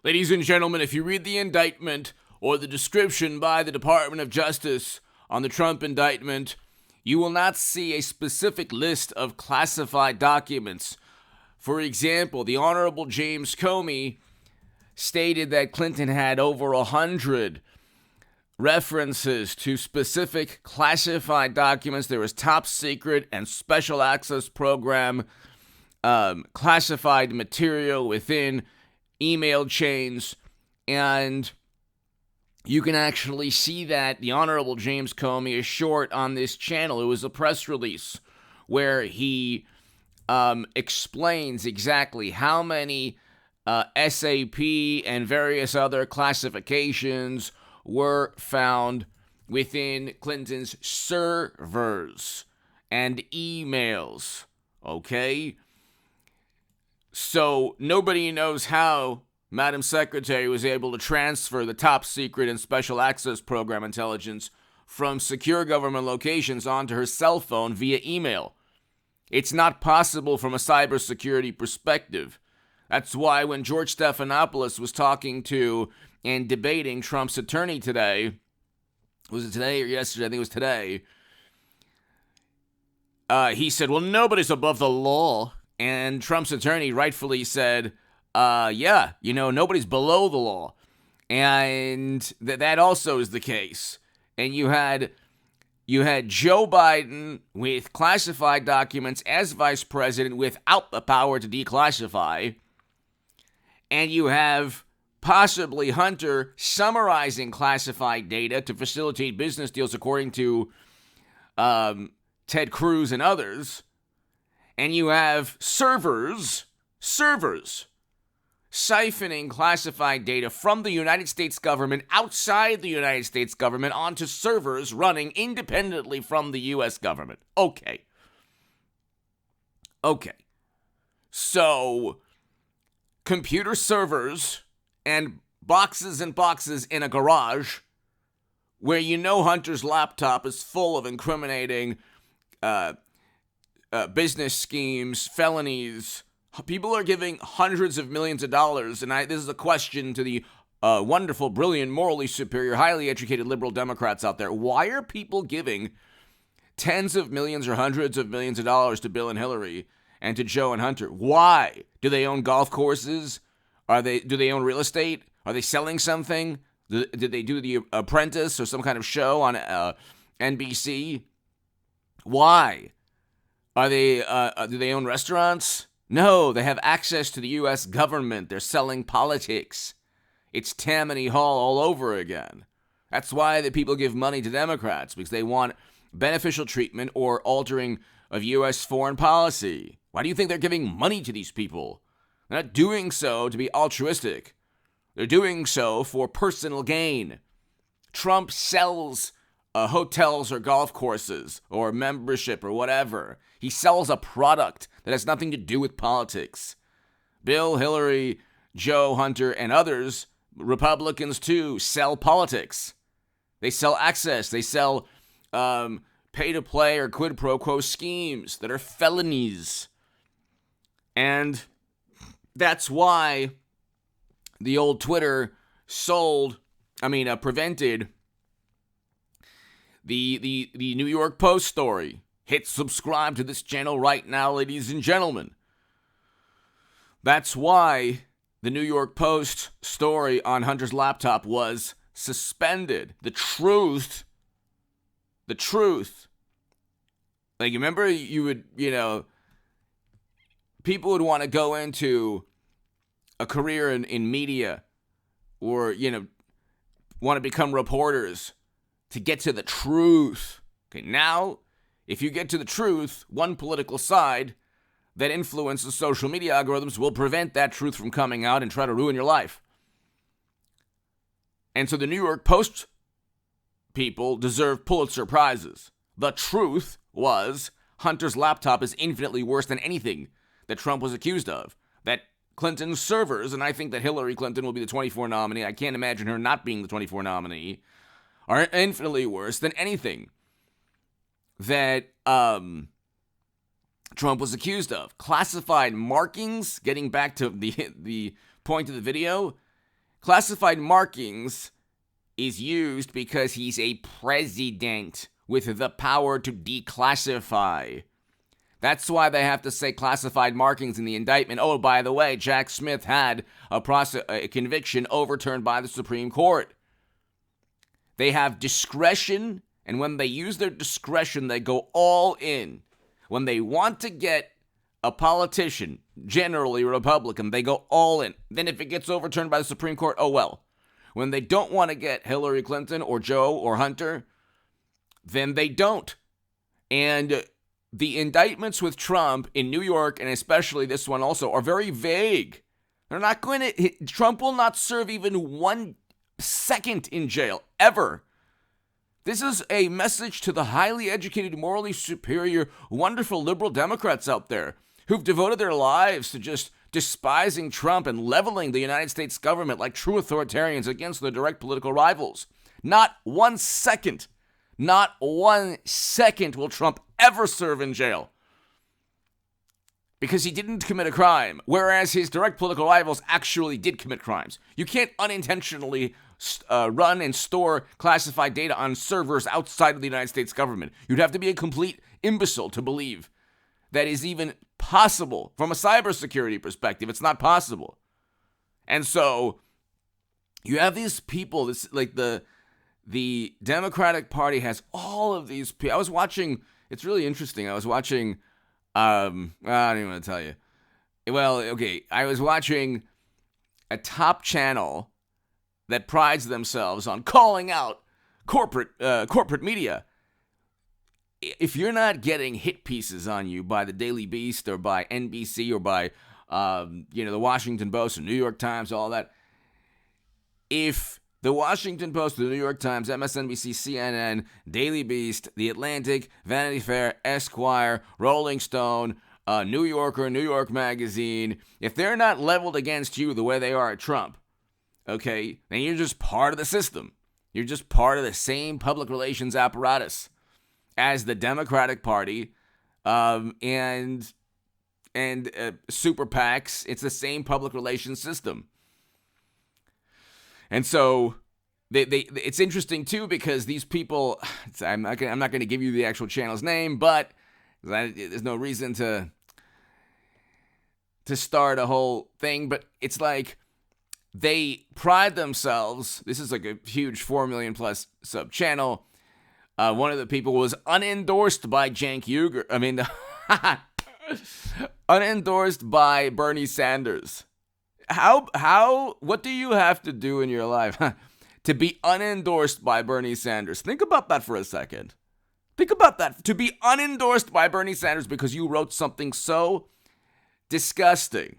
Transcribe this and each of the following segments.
Ladies and gentlemen, if you read the indictment or the description by the Department of Justice on the Trump indictment, you will not see a specific list of classified documents. For example, the Honorable James Comey stated that Clinton had over 100 references to specific classified documents. There was top secret and special access program classified material within email chains, and you can actually see that the Honorable James Comey is short on this channel. It was a press release where he explains exactly how many SAP and various other classifications were found within Clinton's servers and emails, okay? So nobody knows how Madam Secretary was able to transfer the top secret and special access program intelligence from secure government locations onto her cell phone via email. It's not possible from a cybersecurity perspective. That's why when George Stephanopoulos was talking to and debating Trump's attorney today, was it today or yesterday? I think it was today. He said, well, nobody's above the law. And Trump's attorney rightfully said, yeah, nobody's below the law. And that also is the case. And you had Joe Biden with classified documents as vice president without the power to declassify. And you have possibly Hunter summarizing classified data to facilitate business deals according to Ted Cruz and others. And you have servers siphoning classified data from the United States government outside the United States government onto servers running independently from the U.S. government. Okay. So, computer servers and boxes in a garage where Hunter's laptop is full of incriminating business schemes, felonies. People are giving hundreds of millions of dollars, and this is a question to the wonderful, brilliant, morally superior, highly educated liberal Democrats out there. Why are people giving tens of millions or hundreds of millions of dollars to Bill and Hillary and to Joe and Hunter? Why? Do they own golf courses? Do they own real estate? Are they selling something? Did they do The Apprentice or some kind of show on NBC? Why? Do they own restaurants? No, they have access to the U.S. government. They're selling politics. It's Tammany Hall all over again. That's why the people give money to Democrats, because they want beneficial treatment or altering of U.S. foreign policy. Why do you think they're giving money to these people? They're not doing so to be altruistic. They're doing so for personal gain. Trump sells hotels or golf courses or membership or whatever. He sells a product that has nothing to do with politics. Bill, Hillary, Joe, Hunter, and others, Republicans too, sell politics. They sell access. They sell pay-to-play or quid pro quo schemes that are felonies. And that's why the old Twitter prevented the New York Post story. Hit subscribe to this channel right now, ladies and gentlemen. That's why the New York Post story on Hunter's laptop was suspended. The truth. Like, remember, people would want to go into a career in media or, want to become reporters to get to the truth. Okay, now, if you get to the truth, one political side that influences social media algorithms will prevent that truth from coming out and try to ruin your life. And so the New York Post people deserve Pulitzer Prizes. The truth was Hunter's laptop is infinitely worse than anything that Trump was accused of. That Clinton's servers, and I think that Hillary Clinton will be the 24 nominee, I can't imagine her not being the 24 nominee, are infinitely worse than anything that Trump was accused of. Classified markings, getting back to the point of the video, classified markings is used because he's a president with the power to declassify. That's why they have to say classified markings in the indictment. Oh, by the way, Jack Smith had a conviction overturned by the Supreme Court. They have discretion, and when they use their discretion, they go all in. When they want to get a politician, generally Republican, they go all in. Then if it gets overturned by the Supreme Court, oh well. When they don't want to get Hillary Clinton or Joe or Hunter, then they don't. And the indictments with Trump in New York, and especially this one also, are very vague. They're not going to, Trump will not serve even 1 second in jail, ever. This is a message to the highly educated, morally superior, wonderful liberal Democrats out there who've devoted their lives to just despising Trump and leveling the United States government like true authoritarians against their direct political rivals. Not 1 second. Not 1 second will Trump ever serve in jail because he didn't commit a crime, whereas his direct political rivals actually did commit crimes. You can't unintentionally run and store classified data on servers outside of the United States government. You'd have to be a complete imbecile to believe that is even possible. From a cybersecurity perspective, it's not possible. And so you have these people, this like the Democratic Party has all of these people. I was watching, it's really interesting. I was watching, I don't even want to tell you. Well, okay, I was watching a top channel that prides themselves on calling out corporate media. If you're not getting hit pieces on you by the Daily Beast or by NBC or by, the Washington Post or New York Times, all that, if the Washington Post, the New York Times, MSNBC, CNN, Daily Beast, The Atlantic, Vanity Fair, Esquire, Rolling Stone, New Yorker, New York Magazine, if they're not leveled against you the way they are at Trump, okay, then you're just part of the system. You're just part of the same public relations apparatus as the Democratic Party and super PACs. It's the same public relations system. And so it's interesting too because these people, I'm not going to give you the actual channel's name, but there's no reason to start a whole thing. But it's like they pride themselves. This is like a huge 4 million plus sub channel. One of the people was unendorsed by Cenk Uygur. Unendorsed by Bernie Sanders. What do you have to do in your life to be unendorsed by Bernie Sanders? Think about that for a second. Think about that. To be unendorsed by Bernie Sanders because you wrote something so disgusting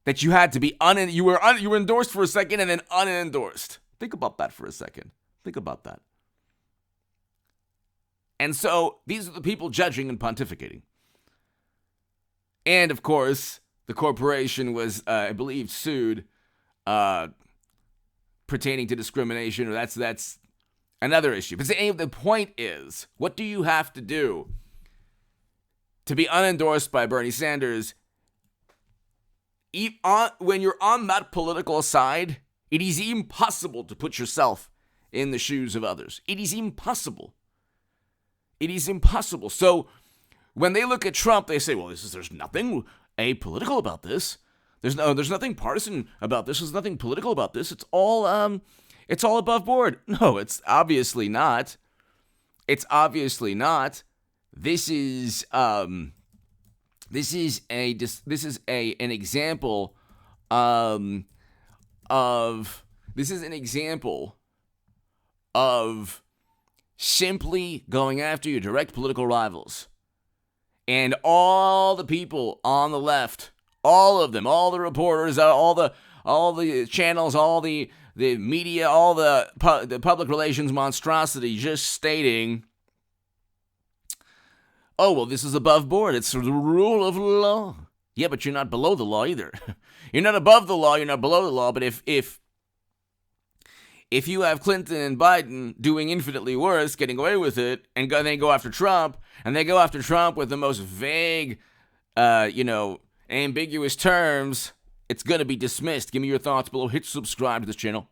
that you had to be you were endorsed for a second and then unendorsed. Think about that for a second. Think about that. And so these are the people judging and pontificating. And of course, the corporation was, I believe, sued pertaining to discrimination. Or that's another issue. But the point is, what do you have to do to be unendorsed by Bernie Sanders? When you're on that political side, it is impossible to put yourself in the shoes of others. It is impossible. It is impossible. So when they look at Trump, they say, well, there's nothing apolitical about this. There's nothing partisan about this. There's nothing political about this. It's all above board. No, it's obviously not. It's obviously not. This is an example of simply going after your direct political rivals. And all the people on the left, all of them, all the reporters, all the channels, all the media, all the public relations monstrosity just stating, oh, well, this is above board. It's the rule of law. Yeah, but you're not below the law either. You're not above the law. You're not below the law. But if you have Clinton and Biden doing infinitely worse, getting away with it, and they go after Trump, and they go after Trump with the most vague, ambiguous terms, it's going to be dismissed. Give me your thoughts below. Hit subscribe to this channel.